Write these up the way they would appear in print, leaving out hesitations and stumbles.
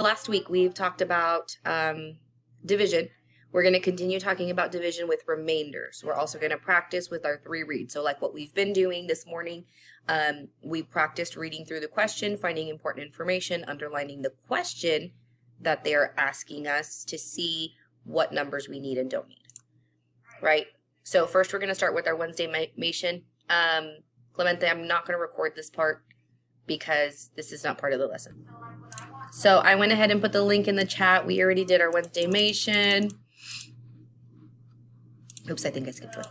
Last week we've talked about division. We're going to continue talking about division with remainders. We're also going to practice with our 3 reads. So like what we've been doing this morning, we practiced reading through the question, finding important information, underlining the question that they're asking us to see what numbers we need and don't need, right? So first we're going to start with our Wednesday mation. Clemente, I'm not going to record this part because this is not part of the lesson. So I went ahead and put the link in the chat. We already did our Wednesday mation. Oops, I think I skipped one.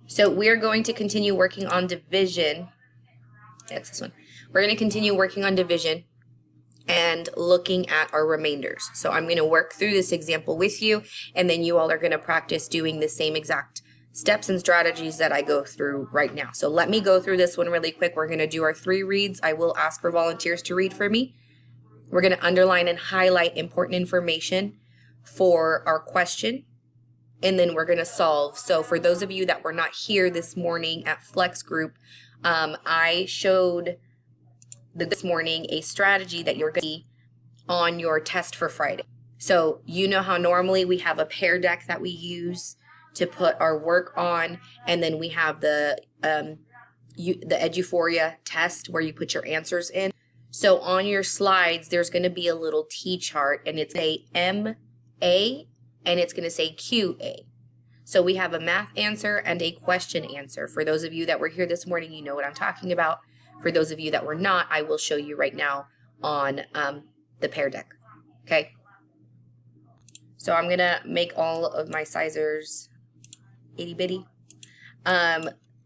So we're going to continue working on division. That's this one. We're going to continue working on division and looking at our remainders. So I'm going to work through this example with you, and then you all are going to practice doing the same exact steps and strategies that I go through right now. So let me go through this one really quick. We're going to do our 3 reads. I will ask for volunteers to read for me. We're going to underline and highlight important information for our question, and then we're going to solve. So for those of you that were not here this morning at Flex Group, I showed this morning a strategy that you're going to see on your test for Friday. So you know how normally we have a Pear Deck that we use to put our work on, and then we have the Eduphoria test where you put your answers in. So on your slides, there's going to be a little T-chart, and it's a MA, and it's going to say QA. So we have a math answer and a question answer. For those of you that were here this morning, you know what I'm talking about. For those of you that were not, I will show you right now on the Pear Deck. Okay. So I'm going to make all of my sizers itty bitty.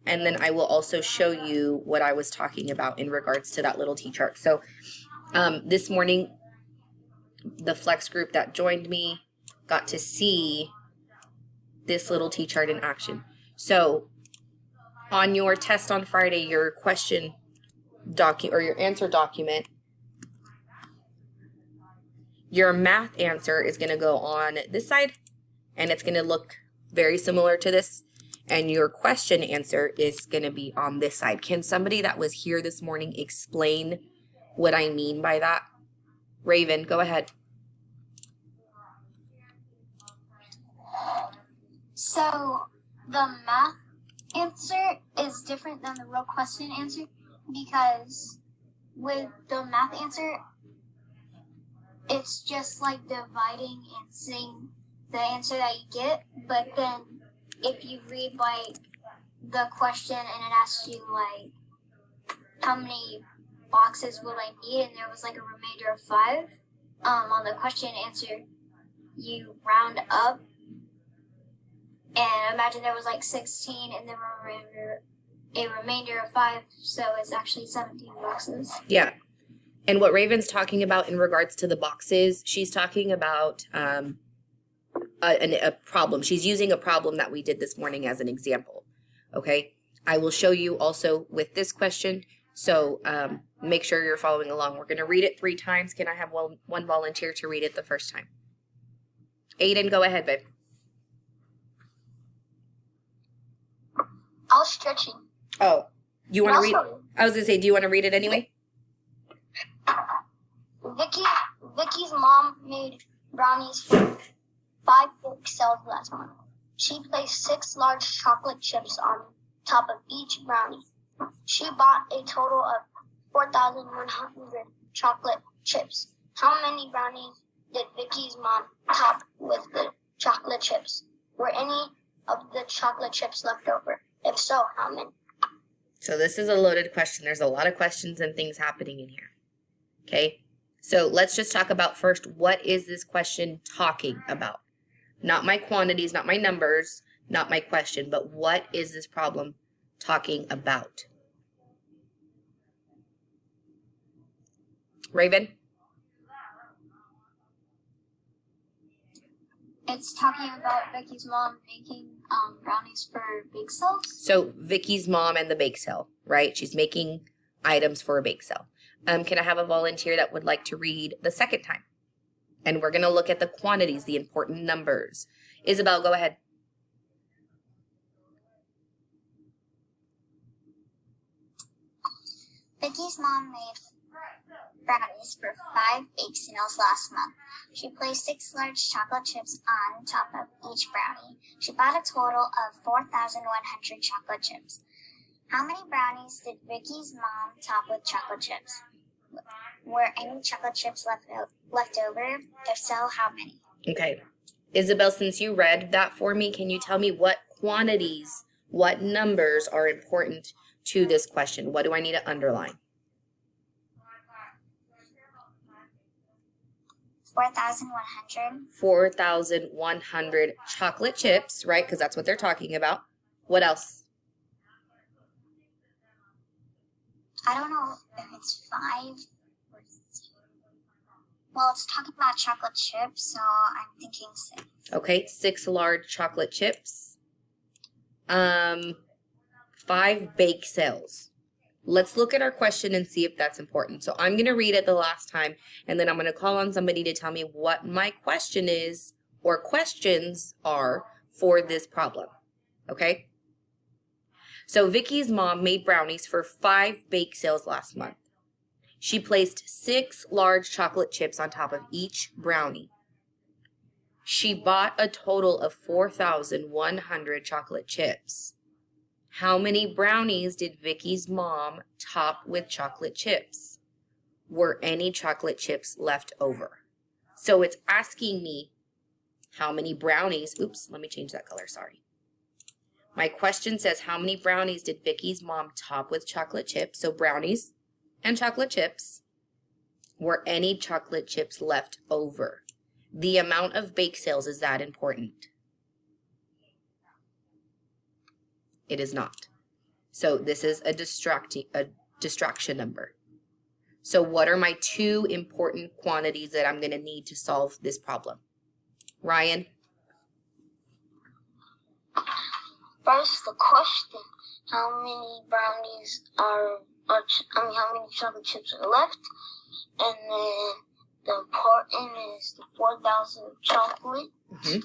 And then I will also show you what I was talking about in regards to that little T-chart. So this morning, the Flex group that joined me got to see this little T-chart in action. So on your test on Friday, your question document or your answer document, your math answer is going to go on this side, and it's going to look very similar to this. And your question answer is going to be on this side. Can somebody that was here this morning explain what I mean by that? Raven, go ahead. So the math answer is different than the real question answer, because with the math answer, it's just like dividing and saying the answer that you get, but then if you read like the question and it asks you like how many boxes will I need, and there was like a remainder of 5, on the question answer you round up, and imagine there was like 16 and then a remainder of 5, so it's actually 17 boxes. Yeah. And what Raven's talking about in regards to the boxes, she's talking about a problem. She's using a problem that we did this morning as an example. Okay. I will show you also with this question. So make sure you're following along. We're going to read it 3 times. Can I have one volunteer to read it the first time? Aiden, go ahead, babe. I was stretching. Oh, you want to read? I was going to say, do you want to read it anyway? Vicky's mom made brownies for 5 big cells last month. She placed 6 large chocolate chips on top of each brownie. She bought a total of 4,100 chocolate chips. How many brownies did Vicky's mom top with the chocolate chips? Were any of the chocolate chips left over? If so, how many? So this is a loaded question. There's a lot of questions and things happening in here. Okay, so let's just talk about first, what is this question talking about? Not my quantities, not my numbers, not my question, but what is this problem talking about? Raven? It's talking about Vicky's mom making brownies for bake sales. So Vicky's mom and the bake sale, right? She's making items for a bake sale. Can I have a volunteer that would like to read the second time? And we're going to look at the quantities, the important numbers. Isabel, go ahead. Vicky's mom made brownies for 5 bake sales last month. She placed 6 large chocolate chips on top of each brownie. She bought a total of 4,100 chocolate chips. How many brownies did Vicky's mom top with chocolate chips? Were any chocolate chips left over? If so, how many? Okay. Isabel, since you read that for me, can you tell me what quantities, what numbers are important to this question? What do I need to underline? 4,100. 4,100 chocolate chips, right? Because that's what they're talking about. What else? I don't know if it's 5 or 6. Well, it's talking about chocolate chips, so I'm thinking 6. Okay, 6 large chocolate chips. 5 bake sales. Let's look at our question and see if that's important. So I'm going to read it the last time, and then I'm going to call on somebody to tell me what my question is or questions are for this problem. Okay? So Vicky's mom made brownies for 5 bake sales last month. She placed 6 large chocolate chips on top of each brownie. She bought a total of 4,100 chocolate chips. How many brownies did Vicky's mom top with chocolate chips? Were any chocolate chips left over? So it's asking me how many brownies, oops, let me change that color, sorry. My question says, how many brownies did Vicky's mom top with chocolate chips? So brownies and chocolate chips. Were any chocolate chips left over? The amount of bake sales, is that important? It is not. So this is a distraction number. So what are my 2 important quantities that I'm going to need to solve this problem? Ryan? First, the question: how many brownies how many chocolate chips are left? And then the important is the 4,000 chocolate, and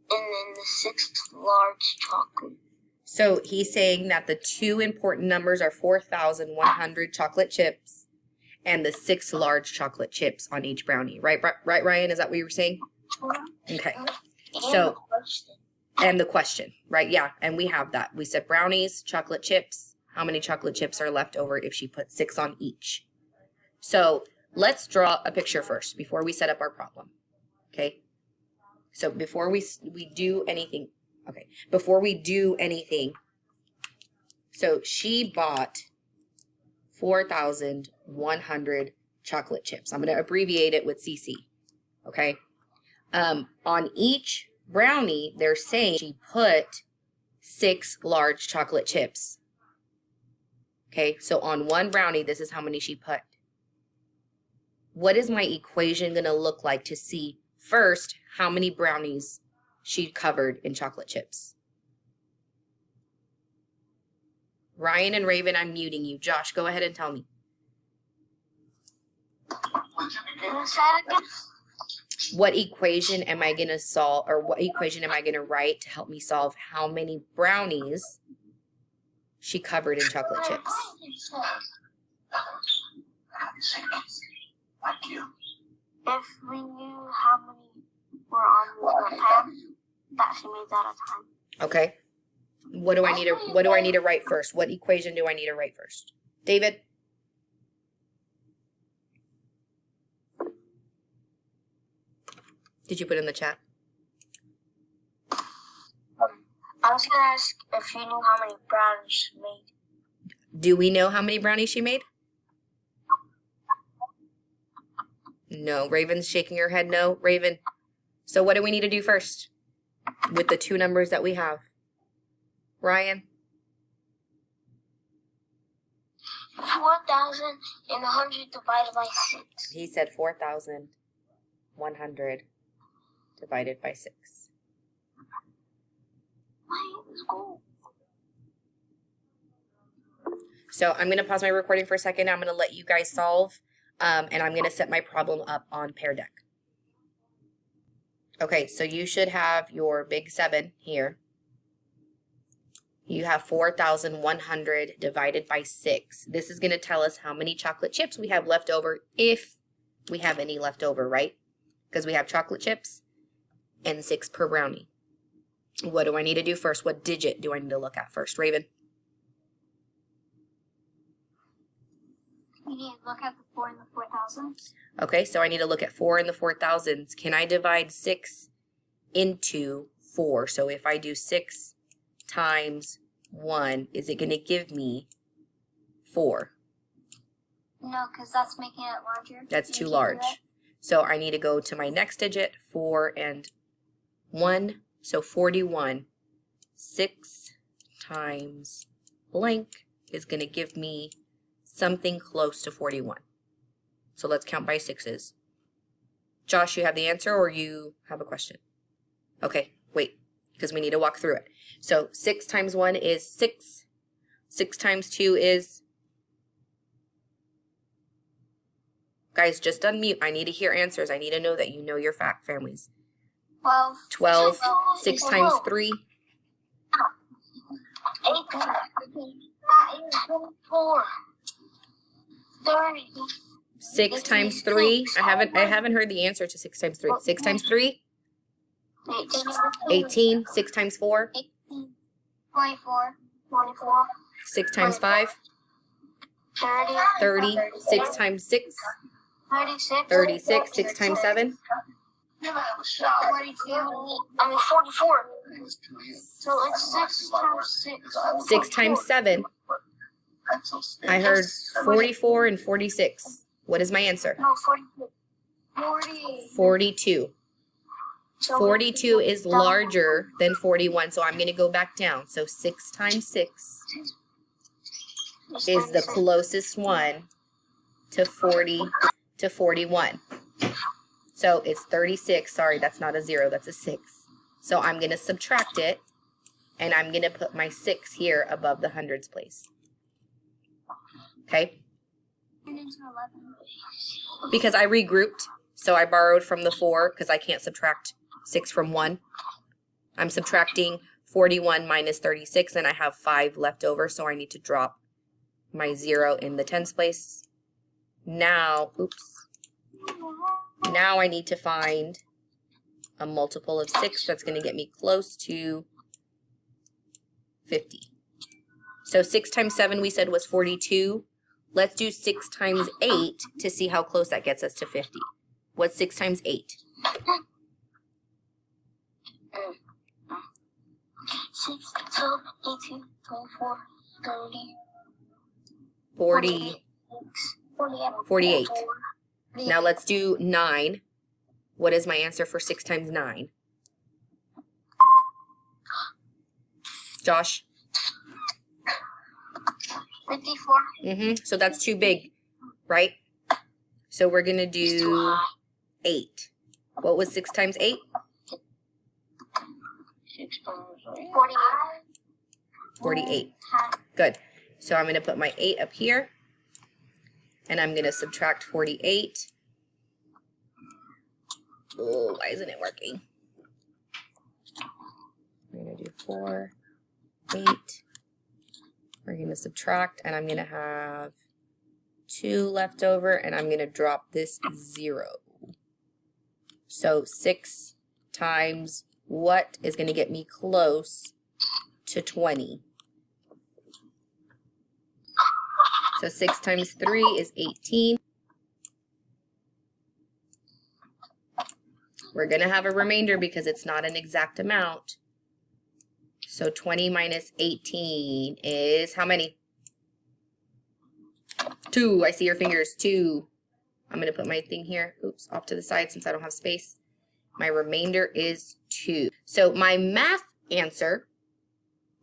then the 6 large chocolate. So he's saying that the 2 important numbers are 4,100 chocolate chips and the 6 large chocolate chips on each brownie. Right, Ryan? Is that what you were saying? Okay. So, and the question, right? Yeah, and we have that. We said brownies, chocolate chips. How many chocolate chips are left over if she put 6 on each? So let's draw a picture first before we set up our problem. Okay? So before we do anything, so she bought 4,100 chocolate chips. I'm going to abbreviate it with CC. Okay? On each brownie, they're saying she put 6 large chocolate chips. Okay, so on one brownie, this is how many she put. What is my equation going to look like to see first how many brownies she covered in chocolate chips? Ryan and Raven, I'm muting you. Josh, go ahead and tell me. What equation am I going to solve, or what equation am I going to write to help me solve how many brownies she covered in chocolate chips? If we knew how many were on the tab, that she made that a time. Okay. What do I need to write first? What equation do I need to write first? David? Did you put in the chat? I was going to ask if you knew how many brownies she made. Do we know how many brownies she made? No. Raven's shaking her head no. Raven. So what do we need to do first with the 2 numbers that we have? Ryan? 4,100 divided by 6. He said 4,100 divided by 6. So I'm going to pause my recording for a second. I'm going to let you guys solve, and I'm going to set my problem up on Pear Deck. Okay, so you should have your big 7 here. You have 4,100 divided by 6. This is going to tell us how many chocolate chips we have left over, if we have any left over, right? Because we have chocolate chips and 6 per brownie. What do I need to do first? What digit do I need to look at first, Raven? We need to look at the 4 and the 4,000s. Okay, so I need to look at 4 in the 4,000s. Can I divide 6 into 4? So if I do 6 times 1, is it going to give me 4? No, because that's making it larger. That's You too can do large. that. So I need to go to my next digit, 4 and 1. So 41. 6 times blank is going to give me something close to 41. So let's count by 6s. Josh, you have the answer or you have a question? Okay, wait, because we need to walk through it. So 6 times 1 is 6. 6 times 2 is... Guys, just unmute. I need to hear answers. I need to know that you know your fact families. 12. 12. 6 times 3. 18. 24. 30. 6 times 3. I haven't heard the answer to 6 times 3. 6 times 3. 18. 6 times 4. 24. 24. 6 times 5. 30. 30. 6 times 6. 36. 36. 6 times 7. 42. 44. So it's 6 times 6. 6 times 7. I heard 44 and 46. What is my answer? No, 42. 40. 42. So 42 is larger than 41, so I'm going to go back down. So 6 times 6 is the closest one to 40 to 41. So it's 36. Sorry, that's not a 0, that's a 6. So I'm going to subtract it, and I'm going to put my 6 here above the hundreds place. Okay? Into 11. Because I regrouped, so I borrowed from the 4 because I can't subtract 6 from 1. I'm subtracting 41 minus 36, and I have 5 left over, so I need to drop my 0 in the tens place. Now, oops. Now I need to find a multiple of 6 that's going to get me close to 50. So 6 times 7 we said was 42. Let's do 6 times 8 to see how close that gets us to 50. What's 6 times 8? 6, 12, 18, 24, 30, 40, 48. Now let's do 9. What is my answer for 6 times 9? Josh? 54. So that's too big, right? So we're going to do 8. What was 6 times 8? 48. 48. Good. So I'm going to put my 8 up here, and I'm going to subtract 48. Oh, why isn't it working? I'm going to do 4, 8. We're going to subtract, and I'm going to have 2 left over, and I'm going to drop this 0. So 6 times what is going to get me close to 20? So 6 times 3 is 18. We're going to have a remainder because it's not an exact amount. So 20 minus 18 is how many? 2. I see your fingers. 2. I'm going to put my thing here. Oops, off to the side since I don't have space. My remainder is 2. So my math answer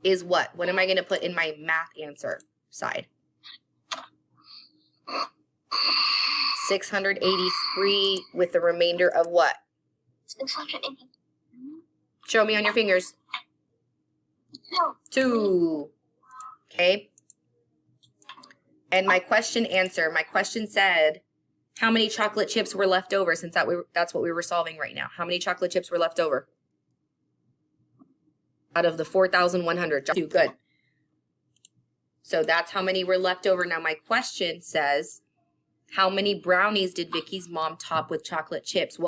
is what? What am I going to put in my math answer side? 683 with the remainder of what? 680. Show me on your fingers. 2. Okay. And my question said, how many chocolate chips were left over, since that's what we were solving right now. How many chocolate chips were left over? Out of the 4,100. 2, good. So that's how many were left over. Now my question says, how many brownies did Vicky's mom top with chocolate chips?